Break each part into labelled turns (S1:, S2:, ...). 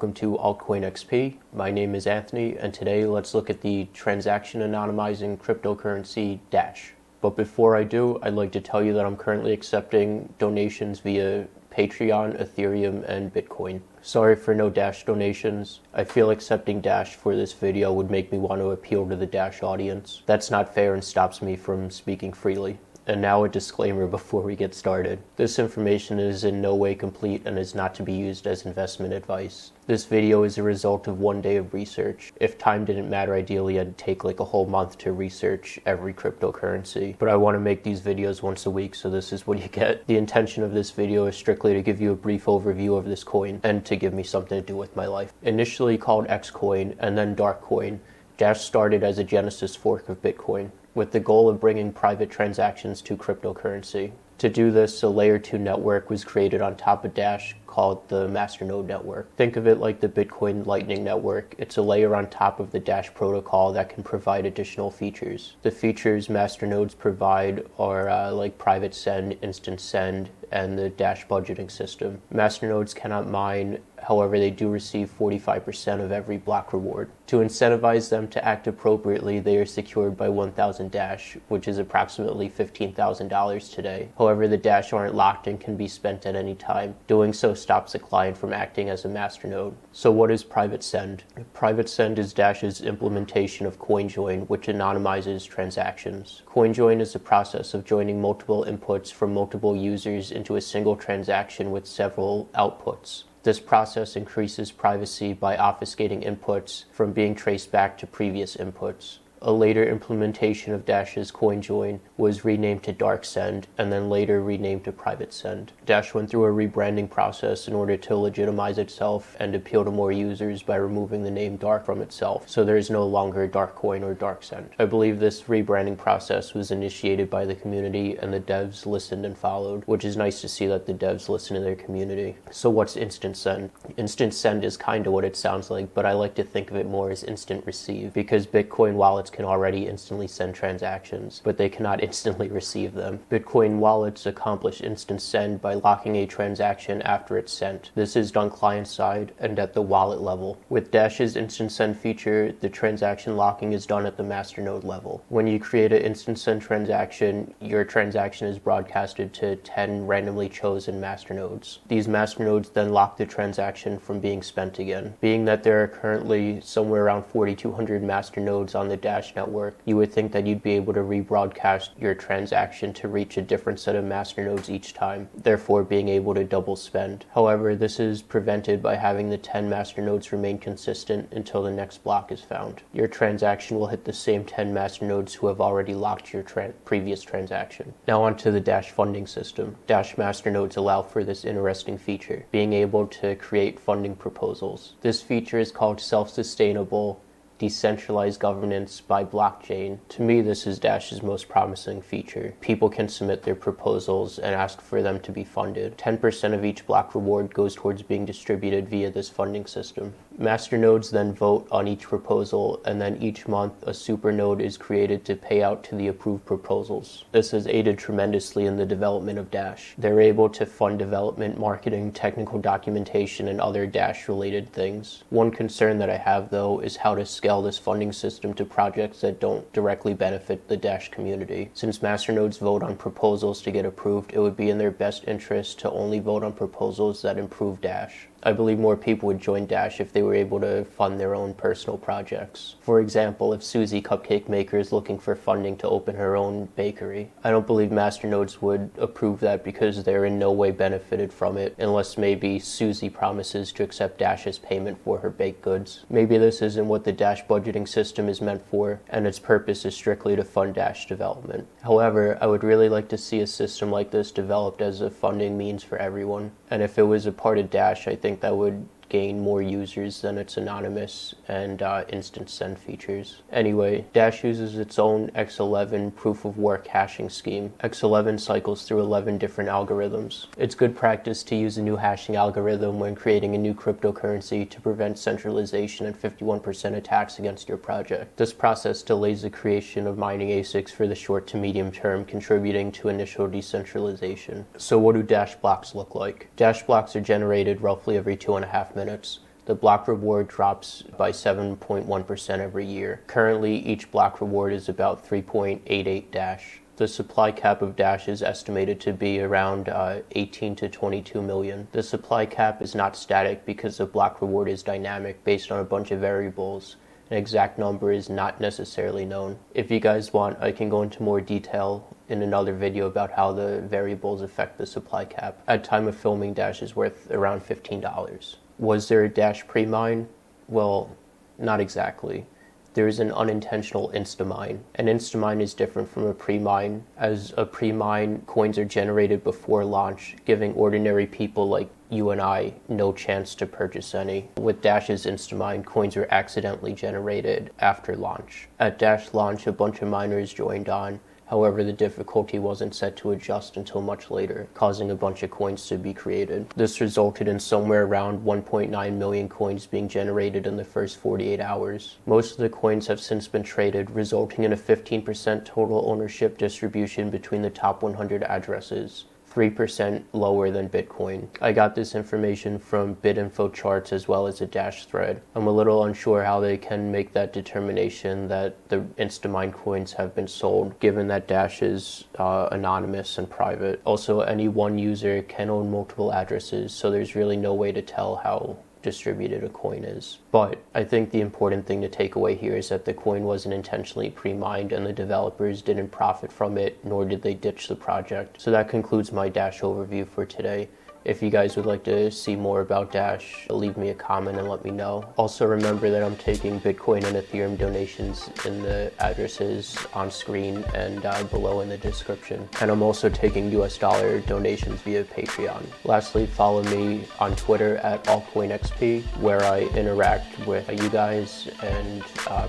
S1: welcome to Altcoin XP. My name is Anthony, and today let's look at the transaction anonymizing cryptocurrency Dash. But before I do, I'd like to tell you that I'm currently accepting donations via Patreon, Ethereum, and Bitcoin. Sorry for no Dash donations. I feel accepting Dash for this video would make me want to appeal to the Dash audience. That's not fair and stops me from speaking freely. And now a disclaimer before we get started. This information is in no way complete and is not to be used as investment advice. This video is a result of one day of research. If time didn't matter, ideally I'd take like a whole month to research every cryptocurrency. But I want to make these videos once a week, so this is what you get. The intention of this video is strictly to give you a brief overview of this coin and to give me something to do with my life. Initially called Xcoin and then Darkcoin, Dash started as a Genesis fork of Bitcoin, with the goal of bringing private transactions to cryptocurrency. To do this, a layer 2 network was created on top of Dash called the Masternode network. Think of it like the Bitcoin Lightning Network. It's a layer on top of the Dash protocol that can provide additional features. The features masternodes provide are like private send, instant send, and the Dash budgeting system. Masternodes cannot mine, however they do receive 45% of every block reward. To incentivize them to act appropriately, they are secured by 1,000 Dash, which is approximately $15,000 today. However, the Dash aren't locked and can be spent at any time. Doing so stops a client from acting as a masternode. So what is private send? Private send is Dash's implementation of CoinJoin, which anonymizes transactions. CoinJoin is the process of joining multiple inputs from multiple users into a single transaction with several outputs. This process increases privacy by obfuscating inputs from being traced back to previous inputs. A later implementation of Dash's CoinJoin was renamed to DarkSend and then later renamed to Private Send. Dash went through a rebranding process in order to legitimize itself and appeal to more users by removing the name Dark from itself, so there is no longer Darkcoin or DarkSend. I believe this rebranding process was initiated by the community and the devs listened and followed, which is nice to see that the devs listen to their community. So what's instant send? Instant send is kind of what it sounds like, but I like to think of it more as instant receive, because Bitcoin wallets can already instantly send transactions, but they cannot instantly receive them. Bitcoin wallets accomplish instant send by locking a transaction after it's sent. This is done client-side and at the wallet level. With Dash's instant send feature, the transaction locking is done at the masternode level. When you create an instant send transaction, your transaction is broadcasted to 10 randomly chosen masternodes. These masternodes then lock the transaction from being spent again. Being that there are currently somewhere around 4,200 masternodes on the Dash network, you would think that you'd be able to rebroadcast your transaction to reach a different set of masternodes each time, therefore being able to double spend. However, this is prevented by having the 10 masternodes remain consistent until the next block is found. Your transaction will hit the same 10 masternodes who have already locked your previous transaction. Now onto the Dash funding system. Dash masternodes allow for this interesting feature, being able to create funding proposals. This feature is called self-sustainable decentralized governance by blockchain. To me, this is Dash's most promising feature. People can submit their proposals and ask for them to be funded. 10% of each block reward goes towards being distributed via this funding system. Masternodes then vote on each proposal, and then each month a supernode is created to pay out to the approved proposals. This has aided tremendously in the development of Dash. They're able to fund development, marketing, technical documentation, and other Dash-related things. One concern that I have, though, is how to scale this funding system to projects that don't directly benefit the Dash community. Since masternodes vote on proposals to get approved, it would be in their best interest to only vote on proposals that improve Dash. I believe more people would join Dash if they were able to fund their own personal projects. For example, if Susie Cupcake Maker is looking for funding to open her own bakery, I don't believe masternodes would approve that because they're in no way benefited from it, unless maybe Susie promises to accept Dash's payment for her baked goods. Maybe this isn't what the Dash budgeting system is meant for, and its purpose is strictly to fund Dash development. However, I would really like to see a system like this developed as a funding means for everyone, and if it was a part of Dash, I think that would gain more users than its anonymous and instant send features. Anyway, Dash uses its own X11 proof-of-work hashing scheme. X11 cycles through 11 different algorithms. It's good practice to use a new hashing algorithm when creating a new cryptocurrency to prevent centralization and 51% attacks against your project. This process delays the creation of mining ASICs for the short to medium term, contributing to initial decentralization. So what do Dash blocks look like? Dash blocks are generated roughly every 2.5 minutes. The block reward drops by 7.1% every year. Currently, each block reward is about 3.88 Dash. The supply cap of Dash is estimated to be around 18 to 22 million. The supply cap is not static because the block reward is dynamic based on a bunch of variables. An exact number is not necessarily known. If you guys want, I can go into more detail in another video about how the variables affect the supply cap. At time of filming, Dash is worth around $15. Was there a Dash pre-mine? Well, not exactly. There is an unintentional insta-mine. An insta-mine is different from a pre-mine, as a pre-mine, coins are generated before launch, giving ordinary people like you and I no chance to purchase any. With Dash's insta-mine, coins are accidentally generated after launch. At Dash launch, a bunch of miners joined on. However, the difficulty wasn't set to adjust until much later, causing a bunch of coins to be created. This resulted in somewhere around 1.9 million coins being generated in the first 48 hours. Most of the coins have since been traded, resulting in a 15% total ownership distribution between the top 100 addresses. 3% lower than Bitcoin. I got this information from BitInfo charts as well as a Dash thread. I'm a little unsure how they can make that determination that the Instamine coins have been sold, given that Dash is anonymous and private. Also, any one user can own multiple addresses, so there's really no way to tell how distributed a coin is. But I think the important thing to take away here is that the coin wasn't intentionally pre-mined and the developers didn't profit from it, nor did they ditch the project. So that concludes my Dash overview for today. If you guys would like to see more about Dash, leave me a comment and let me know. Also remember that I'm taking Bitcoin and Ethereum donations in the addresses on screen and below in the description. And I'm also taking US dollar donations via Patreon. Lastly, follow me on Twitter at altcoinxp, where I interact with you guys and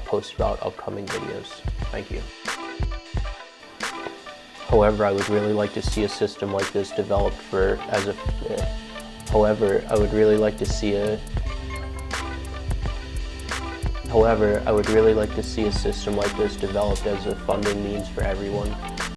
S1: post about upcoming videos. Thank you. However, I would really like to see a system like this developed However, I would really like to see a system like this developed as a funding means for everyone.